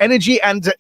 Energy and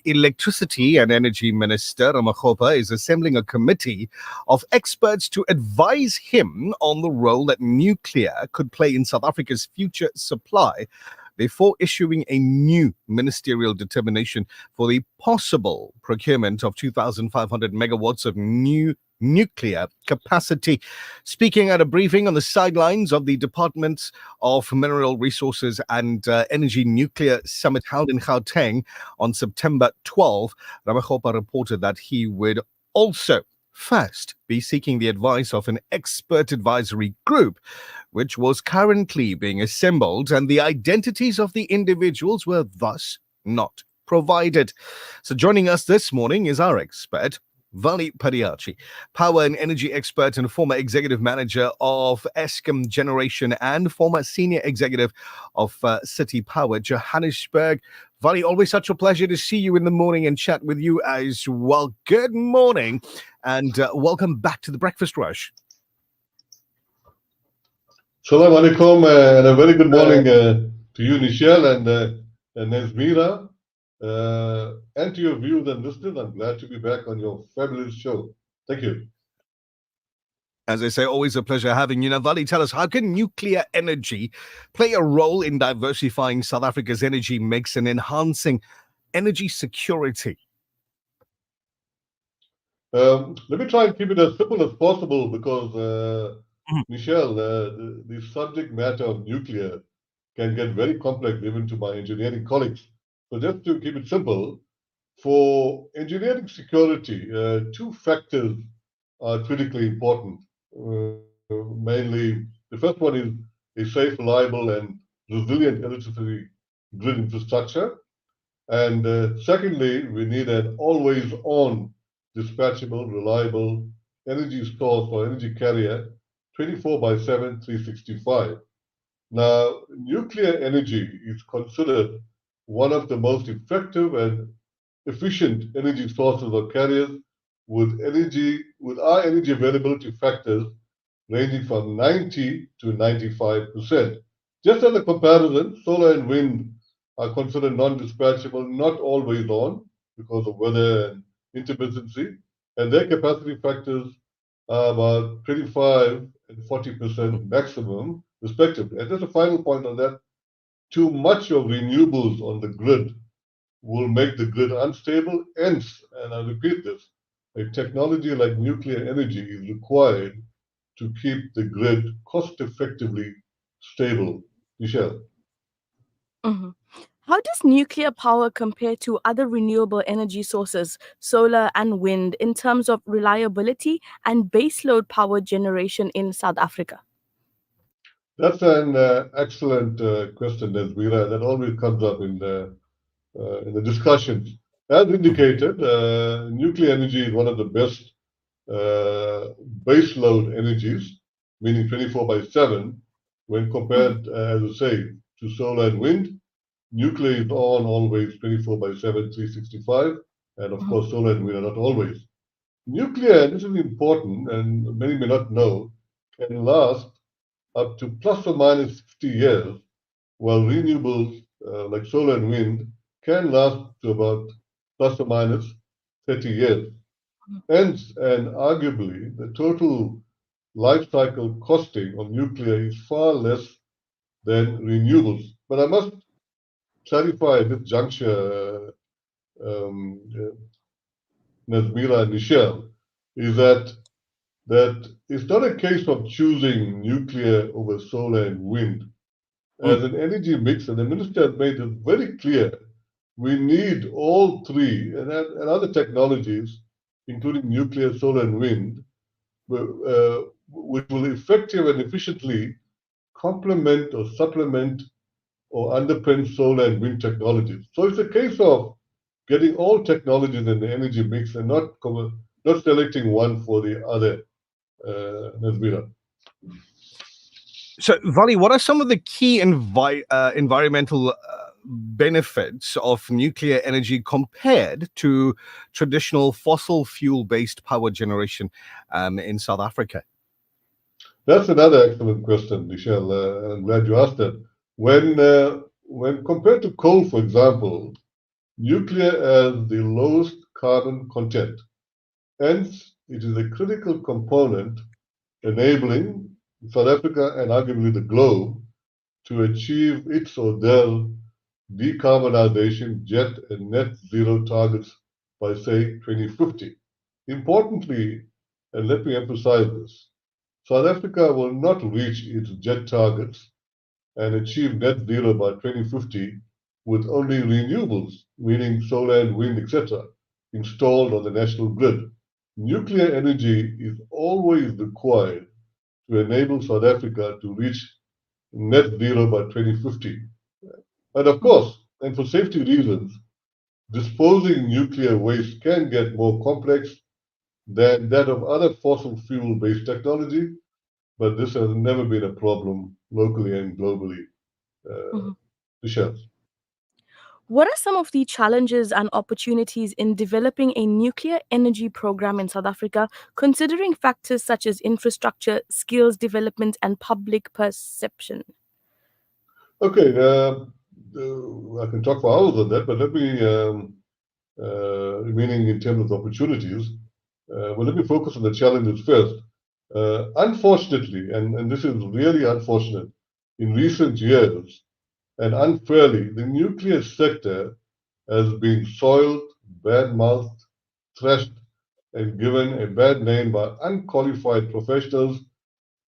Electricity and Energy Minister Ramakgopa is assembling a committee of experts to advise him on the role that nuclear could play in South Africa's future supply before issuing a new ministerial determination for the possible procurement of 2,500 megawatts of new nuclear capacity. Speaking at a briefing on the sidelines of the Department of Mineral Resources and Energy Nuclear Summit held in Gauteng on September 12, Ramakgopa reported that he would also first be seeking the advice of an expert advisory group, which was currently being assembled, and the identities of the individuals were thus not provided. So joining us this morning is our expert, Vally Padayachee, power and energy expert and former executive manager of Eskom Generation and former senior executive of City Power, Johannesburg. Vally, always such a pleasure to see you in the morning and chat with you as well. Good morning and welcome back to the Breakfast Rush. Salam alaikum and a very good morning to you, Nichelle and Nesmira, and to your viewers and listeners. I'm glad to be back on your fabulous show. Thank you. As I say, always a pleasure having you. Now, Vally, tell us, how can nuclear energy play a role in diversifying South Africa's energy mix and enhancing energy security? Let me try and keep it as simple as possible because, Michelle, the subject matter of nuclear can get very complex even to my engineering colleagues. So just to keep it simple, for engineering security, two factors are critically important. Mainly, the first one is a safe, reliable, and resilient electricity grid infrastructure. And secondly, we need an always-on, dispatchable, reliable energy source or energy carrier 24/7, 365. Now, nuclear energy is considered one of the most effective and efficient energy sources or carriers with our energy availability factors ranging from 90 to 95%. Just as a comparison, solar and wind are considered non-dispatchable, not always on because of weather and intermittency, and their capacity factors are about 25 and 40% maximum, respectively. And just a final point on that, too much of renewables on the grid will make the grid unstable. Hence, and I repeat this, a technology like nuclear energy is required to keep the grid cost-effectively stable. Michelle. Mhm. How does nuclear power compare to other renewable energy sources, solar and wind, in terms of reliability and baseload power generation in South Africa? That's an excellent question, Nesmira. That always comes up in the discussions. As indicated, nuclear energy is one of the best baseload energies, meaning 24/7, when compared, as I say, to solar and wind. Nuclear is on always 24/7, 365, and of course, solar and wind are not always. Nuclear, this is important, and many may not know, can last up to plus or minus 60 years, while renewables like solar and wind can last to about plus or minus 30 years. Hence, and arguably, the total life cycle costing of nuclear is far less than renewables. But I must clarify at this juncture, Nazmira and Michelle, is that it's not a case of choosing nuclear over solar and wind. As an energy mix, and the minister has made it very clear, we need all three and other technologies, including nuclear, solar, and wind, which will effectively and efficiently complement or supplement or underpin solar and wind technologies. So it's a case of getting all technologies in the energy mix and not selecting one for the other, Nazmira. So, Vally, what are some of the key environmental benefits of nuclear energy compared to traditional fossil fuel-based power generation in South Africa? That's another excellent question, Michelle. I'm glad you asked that. when compared to coal, for example, nuclear has the lowest carbon content. Hence, it is a critical component enabling South Africa and arguably the globe to achieve its or their decarbonization jet and net zero targets by, say, 2050. Importantly, and let me emphasize this, South Africa will not reach its jet targets and achieve net zero by 2050 with only renewables, meaning solar and wind, etc., installed on the national grid. Nuclear energy is always required to enable South Africa to reach net zero by 2050. And of Mhm, course, and for safety reasons, disposing nuclear waste can get more complex than that of other fossil fuel based technology, but this has never been a problem locally and globally. Uh, mhm. Michelle. What are some of the challenges and opportunities in developing a nuclear energy program in South Africa, considering factors such as infrastructure, skills development, and public perception? Okay, I can talk for hours on that, but let me, meaning in terms of opportunities, well, let me focus on the challenges first. Unfortunately, and this is really unfortunate, in recent years, and unfairly, the nuclear sector has been soiled, bad-mouthed, thrashed, and given a bad name by unqualified professionals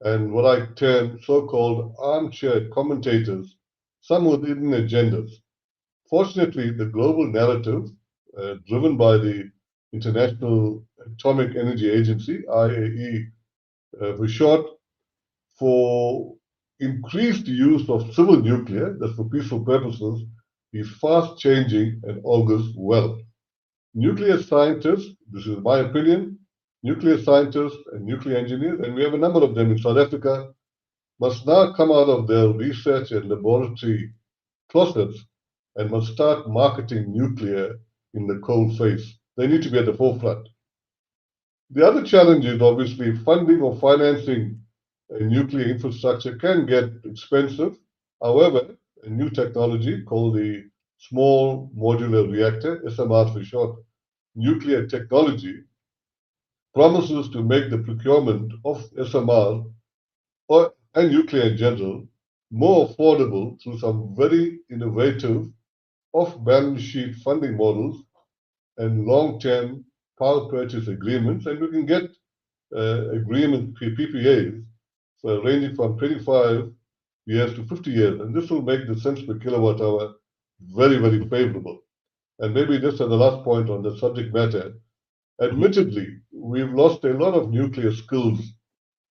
and what I term so-called armchair commentators, some with hidden agendas. Fortunately, the global narrative, driven by the International Atomic Energy Agency, IAE for short, for increased use of civil nuclear, that's for peaceful purposes, is fast changing and augurs well. Nuclear scientists, this is my opinion, nuclear scientists and nuclear engineers, and we have a number of them in South Africa, must now come out of their research and laboratory closets and must start marketing nuclear in the cold face. They need to be at the forefront. The other challenge is obviously funding or financing a nuclear infrastructure can get expensive. However, a new technology called the Small Modular Reactor, SMR for short, nuclear technology, promises to make the procurement of SMR and nuclear in general more affordable through some very innovative off-balance sheet funding models and long-term power purchase agreements, and we can get agreement PPAs ranging from 25 years to 50 years, and this will make the cents per kilowatt hour very, very favorable. And maybe just as the last point on the subject matter, Mhm. admittedly, we've lost a lot of nuclear skills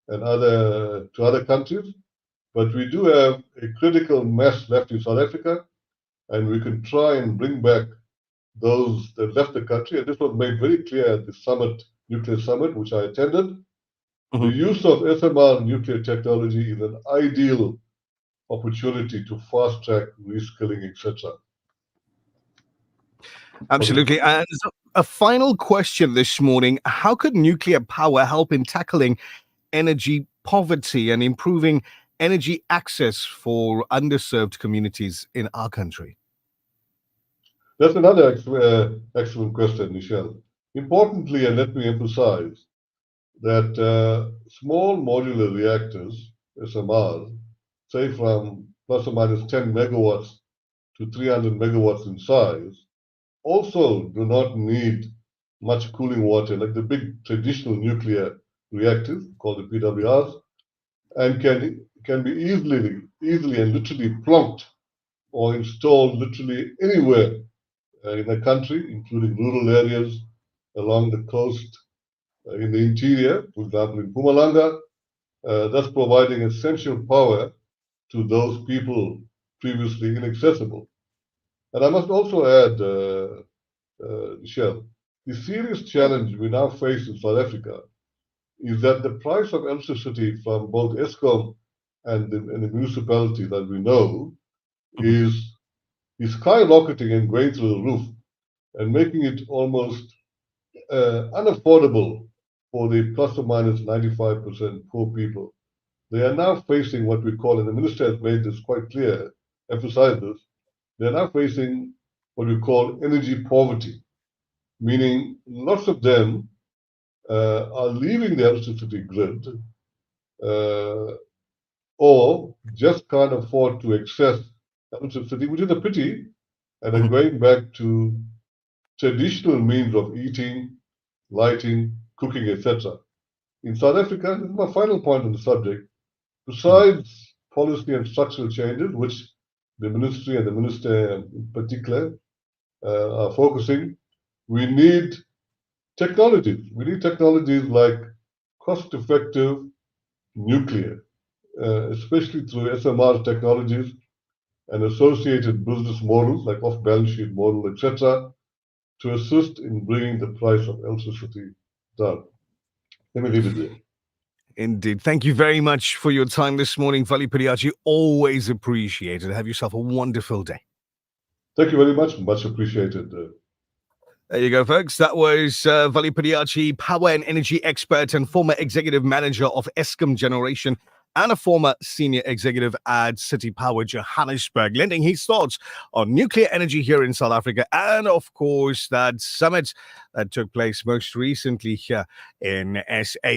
and other to other countries, but we do have a critical mass left in South Africa, and we can try and bring back those that left the country. And this was made very clear at the summit, nuclear summit, which I attended. The Mhm. use of SMR nuclear technology is an ideal opportunity to fast track reskilling, etc. Okay. Absolutely. And so a final question this morning: how could nuclear power help in tackling energy poverty and improving energy access for underserved communities in our country? That's another excellent question, Michelle. Importantly, and let me emphasize that small modular reactors, SMRs, say from plus or minus 10 megawatts to 300 megawatts in size, also do not need much cooling water like the big traditional nuclear reactors called the PWRs, and can be easily and literally plonked or installed literally anywhere in the country, including rural areas along the coast, in the interior, for example, in Pumalanga, thus providing essential power to those people previously inaccessible. And I must also add, Michelle, the serious Yeah. challenge we now face in South Africa is that the price of electricity from both Eskom and the municipalities that we know Mhm. is, is skyrocketing and going through the roof and making it almost unaffordable for the plus or minus 95% poor people. They are now facing what we call, and the minister has made this quite clear, emphasized this, they're now facing what we call energy poverty, meaning lots of them are leaving the electricity grid uh, or just can't afford to access electricity, which is a pity, and are going back to traditional means of eating, lighting, cooking, etc. In South Africa, this is my final point on the subject, besides policy and structural changes, which the ministry and the minister in particular are focusing, we need technologies. We need technologies like cost-effective nuclear, especially through SMR technologies and associated business models like off-balance sheet model, etc., to assist in bringing the price of electricity down. Let me leave it there. Indeed. Thank you very much for your time this morning, Vally Padayachee. Always appreciated. Have yourself a wonderful day. Thank you very much. Much appreciated. There you go, folks. That was Vally Padayachee, power and energy expert and former executive manager of Eskom Generation and a former senior executive at City Power Johannesburg, lending his thoughts on nuclear energy here in South Africa and, of course, that summit that took place most recently here in SA.